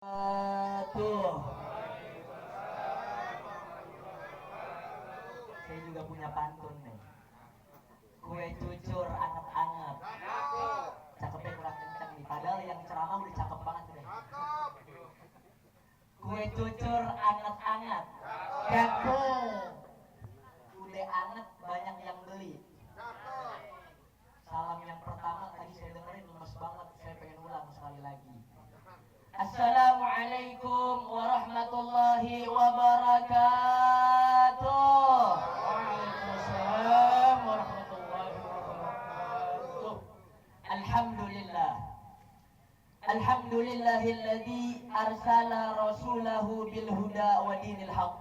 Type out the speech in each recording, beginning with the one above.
Tuh, saya juga punya pantun nih. Kue cucur anget-anget. Cakepnya kurang kenceng nih. Padahal yang ceramah udah cakep banget deh. Kue cucur anget-anget. Cakep. Udah anget banyak yang beli. Salam yang pertama tadi saya dengerin lemes banget. Saya pengen ulang sekali lagi. Assalamualaikum warahmatullahi wabarakatuh. Waalaikumsalam warahmatullahi wabarakatuh. Alhamdulillah. Alhamdulillahilladzi arsala rasulahu bil huda wa dinil haqq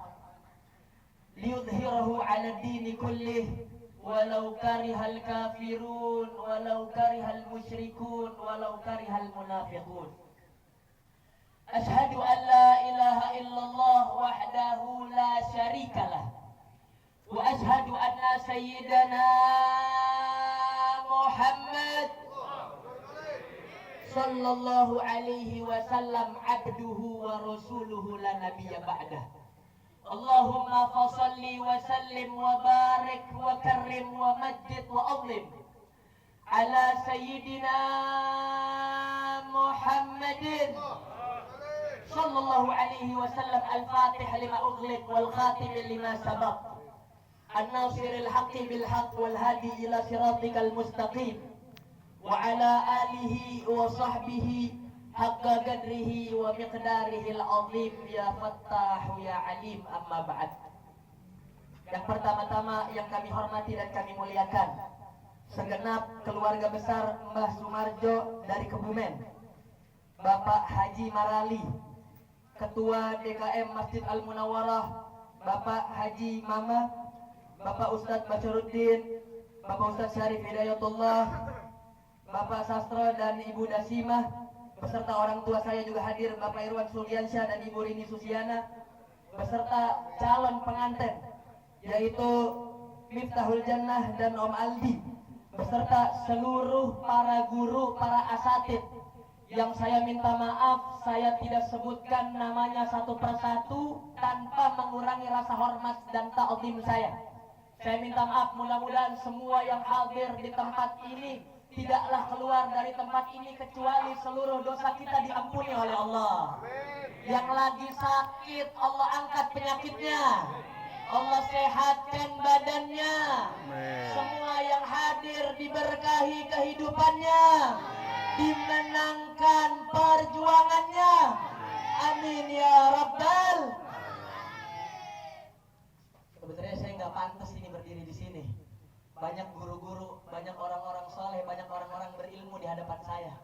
liyudhhirahu 'ala ad-dini kullih walau karihal kafirun walau karihal musyrikun walau karihal munafiqun. Ashhadu an la ilaha illallah wahdahu la syarikalah wa ashhadu anna sayyidana Muhammad sallallahu alaihi wasallam abduhu wa rasuluhu la nabiyya ba'dah. Allahumma fasalli wa sallim wa barik wa karrim wa majid wa azlim ala sayyidina Muhammadin sallallahu alaihi wasallam al-fatih lima ughliq wal khatim lima sabaq an-nasiril haqqi bil haqq wal hadi ila siratikal mustaqim wa ala alihi wa sahbihi haqqa qadrihi wa miqdarihi al-azim ya fattahu ya alim amma ba'd. Yang pertama-tama yang kami hormati dan kami muliakan segenap keluarga besar Mbah Sumarjo dari Kebumen, Bapak Haji Marali, Ketua DKM Masjid Al-Munawwarah, Bapak Haji Mama, Bapak Ustadz Basaruddin, Bapak Ustadz Syarif Hidayatullah, Bapak Sastro dan Ibu Dasimah, beserta orang tua saya juga hadir, Bapak Irwan Suliansyah dan Ibu Rini Susiana, beserta calon pengantin yaitu Miftahul Jannah dan Om Aldi, beserta seluruh para guru, para asatid yang saya minta maaf saya tidak sebutkan namanya satu persatu tanpa mengurangi rasa hormat dan ta'zim saya. Saya minta maaf, mudah-mudahan semua yang hadir di tempat ini tidaklah keluar dari tempat ini kecuali seluruh dosa kita diampuni oleh Allah. Yang lagi sakit Allah angkat penyakitnya, Allah sehatkan badannya. Semua yang hadir diberkahi kehidupannya, dimenangkan perjuangannya. Amin ya Rabbal. Sebenarnya saya nggak pantas ini berdiri di sini. Banyak guru-guru, banyak orang-orang soleh, banyak orang-orang berilmu di hadapan saya.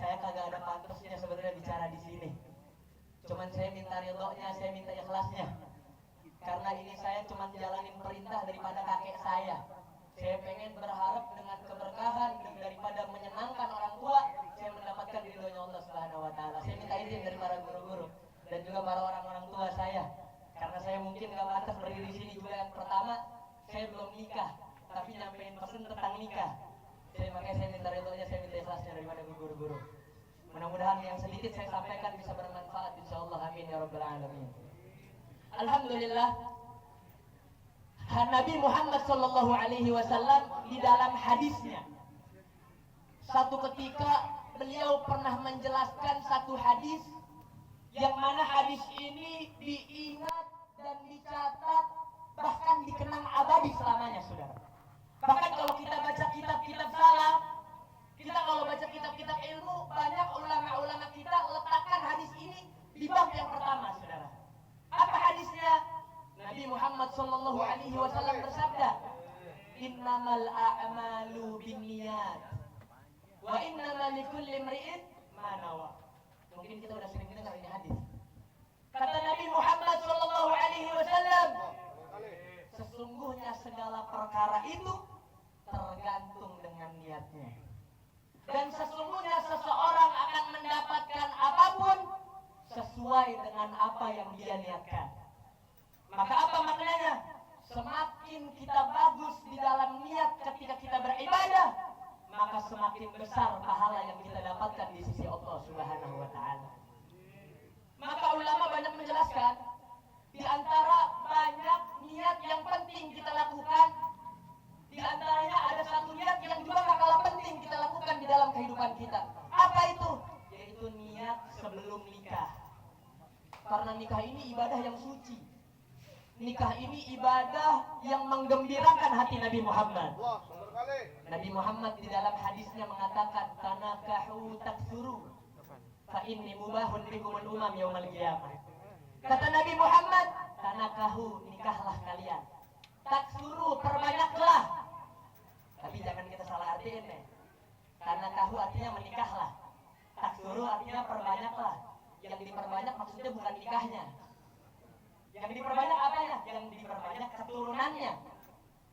Saya kagak ada pantasnya sebenarnya bicara di sini. Cuman saya minta ridhonya, saya minta ikhlasnya. Karena ini saya cuman jalanin perintah daripada kakek saya. Saya pengen berharap dengan keberkahan daripada menyenangkan orang tua, saya mendapatkan ridhonya Allah Subhanahu wa taala. Saya minta izin dari para guru-guru dan juga para orang-orang tua saya. Karena saya mungkin gak pantas berdiri di sini juga. Yang pertama, saya belum nikah, tapi nyampein pesan tentang nikah. Makanya saya minta ridhonya, saya minta ikhlasnya daripada guru-guru. Mudah-mudahan yang sedikit saya sampaikan bisa bermanfaat insyaallah. Amin ya rabbal alamin. Alhamdulillah, Nabi Muhammad sallallahu alaihi wasallam di dalam hadisnya, satu ketika beliau pernah menjelaskan satu hadis yang mana hadis ini diingat dan dicatat bahkan dikenang abadi selamanya, saudara. Bahkan kalau kita baca kitab-kitab salaf, kita kalau baca kitab-kitab ilmu, banyak ulama-ulama kita letakkan hadis ini di bab yang pertama, saudara. Apa hadisnya? Nabi Muhammad sallallahu alaihi wasallam bersabda, "Innamal a'malu binniyat wa innamal likulli imri'in ma nawa." Mungkin kita udah sering dengar ini hadis. Kata Nabi Muhammad sallallahu alaihi wasallam, sesungguhnya segala perkara itu tergantung dengan niatnya. Dan sesungguhnya seseorang akan mendapatkan apapun sesuai dengan apa yang dia niatkan. Maka apa maknanya? Semakin kita bagus di dalam niat ketika kita beribadah, maka semakin besar pahala yang kita dapatkan di sisi Allah Subhanahu wa taala. sebelum nikah. Karena nikah ini ibadah yang suci. Nikah ini ibadah yang menggembirakan hati Nabi Muhammad. Nabi Muhammad di dalam hadisnya mengatakan, tanakahu taksuru fa inni mubahun bikumul umam yaumal qiyamah. Kata Nabi Muhammad, tanakahu, nikahlah kalian. Taksuru, perbanyaklah. Tapi jangan kita salah artiin deh. Tanakahu artinya menikahlah. Taksuru artinya perbanyaklah. Yang diperbanyak maksudnya bukan nikahnya. Yang diperbanyak apanya? Yang diperbanyak keturunannya.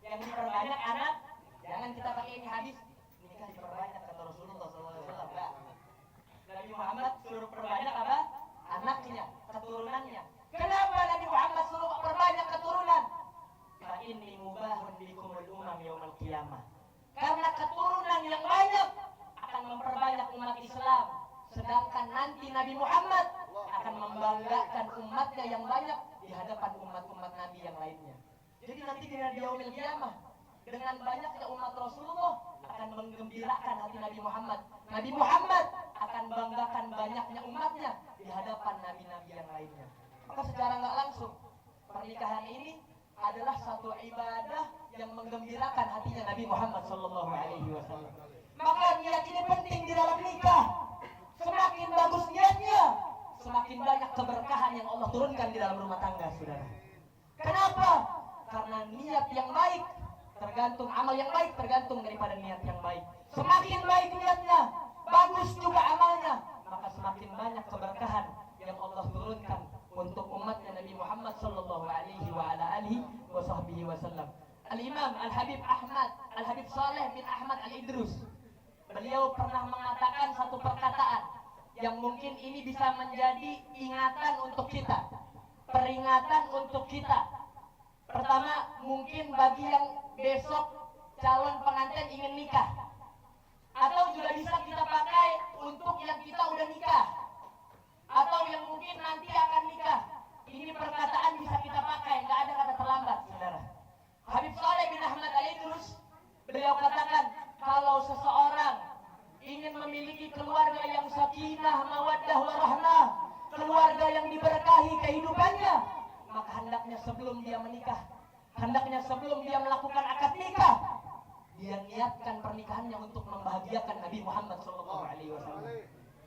Yang diperbanyak anak. Jangan kita pakai ini hadis nikah diperbanyak kata Rasulullah SAW. Nabi Muhammad suruh perbanyak apa? Anaknya, keturunannya. Kenapa Nabi Muhammad suruh perbanyak keturunan? Fa inni mubahun bikumul umam yaumal qiyamah. Karena keturunan yang banyak akan memperbanyak umat Islam. Sedangkan nanti Nabi Muhammad akan membanggakan umatnya yang banyak di hadapan umat-umat Nabi yang lainnya. Jadi nanti di yaumil qiyamah dengan banyaknya umat Rasulullah akan menggembirakan hati Nabi Muhammad. Nabi Muhammad akan banggakan banyaknya umatnya di hadapan nabi-nabi yang lainnya. Maka secara nggak langsung pernikahan ini adalah satu ibadah yang menggembirakan hatinya Nabi Muhammad SAW. Maka niat ini penting di dalam nikah. Semakin bagus niatnya, semakin banyak keberkahan yang Allah turunkan di dalam rumah tangga, saudara. Kenapa? Karena niat yang baik tergantung, amal yang baik tergantung daripada niat yang baik. Semakin baik niatnya, bagus juga amalnya, maka semakin banyak keberkahan yang Allah turunkan untuk umatnya Nabi Muhammad sallallahu alaihi wa ala alihi wa sahbihi wasallam. Al-Imam Al-Habib Ahmad, Al-Habib Saleh bin Ahmad Al-Idrus, beliau pernah mengatakan satu perkataan yang mungkin ini bisa menjadi ingatan untuk kita, peringatan untuk kita. Pertama, mungkin bagi yang besok calon pengantin ingin nikah, atau juga bisa kita pakai untuk yang kita udah nikah, atau yang mungkin nanti akan nikah. Ini perkataan bisa kita pakai, nggak ada kata terlambat, saudara. Habib Saleh bin Ahmad Al-Idrus, beliau katakan, kalau seseorang ingin memiliki keluarga yang sakinah, mawaddah, warahmah, keluarga yang diberkahi kehidupannya, maka hendaknya sebelum dia menikah, hendaknya sebelum dia melakukan akad nikah, dia niatkan pernikahannya untuk membahagiakan Nabi Muhammad SAW.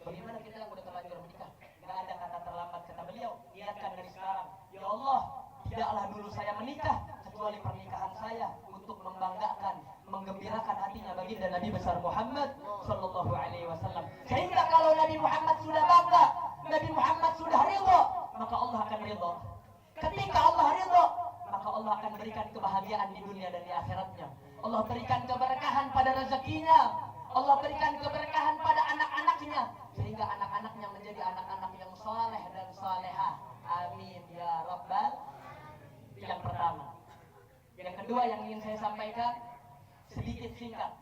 Bagaimana kita yang udah terlanjur menikah? Gak ada kata terlambat, kata beliau, niatkan dari sekarang. Ya Allah, tidaklah dulu saya menikah kecuali pernikahan saya untuk membanggakan, menggembirakan hatinya baginda Nabi besar Muhammad SAW. Sehingga kalau Nabi Muhammad sudah bangga, Nabi Muhammad sudah ridho, maka Allah akan ridho. Ketika Allah ridho, maka Allah akan berikan kebahagiaan di dunia dan di akhiratnya. Allah berikan keberkahan pada rezekinya, Allah berikan keberkahan pada anak-anaknya, sehingga anak-anaknya menjadi anak-anak yang soleh dan solehah. Amin ya Rabbal. Yang pertama. Yang kedua yang ingin saya sampaikan sedikit singkat,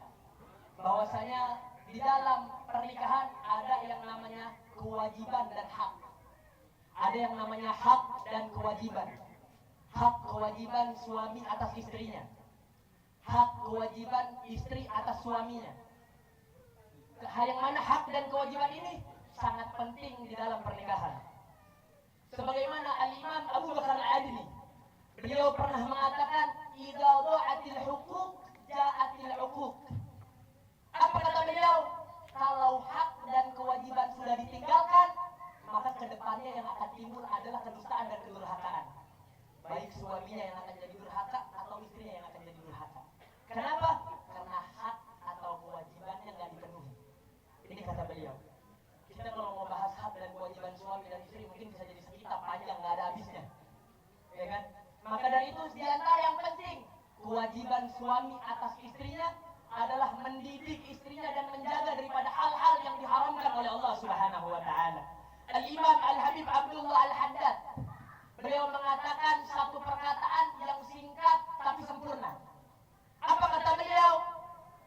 bahwasanya di dalam pernikahan ada yang namanya kewajiban dan hak. Ada yang namanya hak dan kewajiban. Hak kewajiban suami atas istrinya, hak kewajiban istri atas suaminya. Yang mana hak dan kewajiban ini sangat penting di dalam pernikahan. Sebagaimana Al-Imam Abu Bakar Al-Adli, beliau pernah mengatakan, idza dha'atil huquq ja'atil uquq. Apa kata beliau? Kalau hak dan kewajiban sudah ditinggalkan, maka kedepannya yang akan timbul adalah kedustaan dan kedurhakaan. Baik suaminya yang akan jadi durhaka atau istrinya yang akan jadi durhaka. Kenapa? Karena hak atau kewajibannya nggak dipenuhi. Ini kata beliau. Kita kalau mau bahas hak dan kewajiban suami dan istri mungkin bisa jadi sekitar panjang, nggak ada habisnya, ya kan? Maka dari itu di antara yang penting, kewajiban suami atas istrinya adalah mendidik istrinya dan menjaga daripada hal-hal yang diharamkan oleh Allah Subhanahu wa taala. Al-Imam Al-Habib Abdullah Al-Haddad, beliau mengatakan satu perkataan yang singkat tapi sempurna. Apa kata beliau?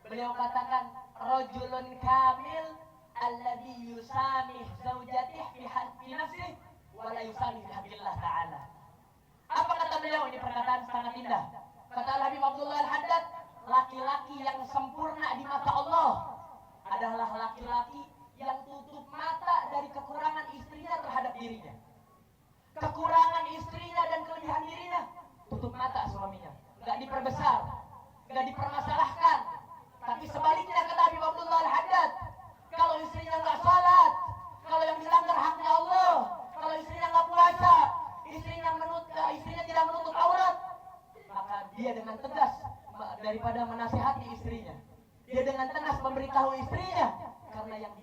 Beliau katakan, rajulun kamil alladhi yusamih zawjatih fi nafsih wa la yusamih fi haqqillah ta'ala. Apa kata beliau? Ini perkataan sangat indah. Kata Al-Habib Abdullah Al-Haddad, laki-laki yang sempurna di mata Allah adalah laki-laki yang tutup mata dari kekurangan istrinya terhadap dirinya. Kekurangan istrinya dan kelebihan dirinya, tutup mata suaminya, nggak diperbesar, nggak dipermasalahkan. Tapi sebaliknya kata Habib Abdullah Al-Haddad, kalau istrinya nggak sholat, kalau yang dilanggar haknya Allah, kalau istrinya nggak puasa, istrinya tidak menutup aurat, maka dia dengan tegas daripada menasihati istrinya, dia dengan tegas memberitahu istrinya, karena yang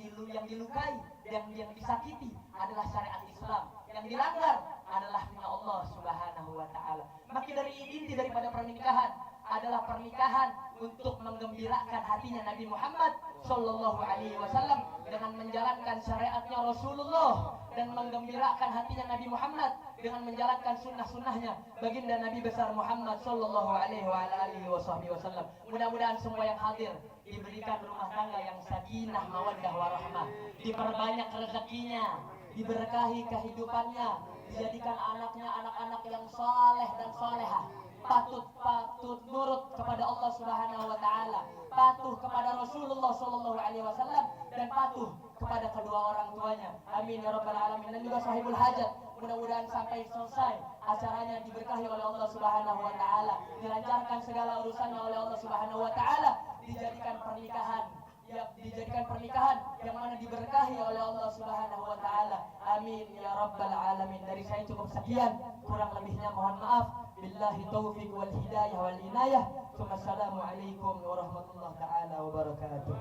dilukai, yang disakiti adalah syariat Islam, yang dilanggar adalah hanya Allah Subhanahu wa taala. Maka dari inti daripada pernikahan adalah pernikahan untuk menggembirakan hatinya Nabi Muhammad sallallahu alaihi wasallam dengan menjalankan syariatnya Rasulullah, dan menggembirakan hatinya Nabi Muhammad dengan menjalankan sunnah-sunnahnya baginda Nabi besar Muhammad sallallahu alaihi wasallam. Mudah-mudahan semua yang hadir diberikan rumah tangga yang sakinah, mawaddah, warahmah, diperbanyak rezekinya, diberkahi kehidupannya, dijadikan anaknya anak-anak yang saleh dan salehah, patut nurut kepada Allah Subhanahu wa taala, patuh kepada Rasulullah sallallahu alaihi wasallam, dan patuh kepada kedua orang tuanya. Amin ya rabbal alamin. Dan juga sahibul hajat, mudah-mudahan sampai selesai acaranya diberkahi oleh Allah Subhanahu wa taala, dilancarkan segala urusannya oleh Allah Subhanahu wa taala, dijadikan pernikahan yang mana diberkahi oleh Allah Subhanahu wa taala. Amin ya rabbal alamin. Dari saya cukup sekian, kurang lebihnya mohon maaf. Billahi taufiq wal hidayah wal inayah. Wassalamualaikum warahmatullahi taala wabarakatuh.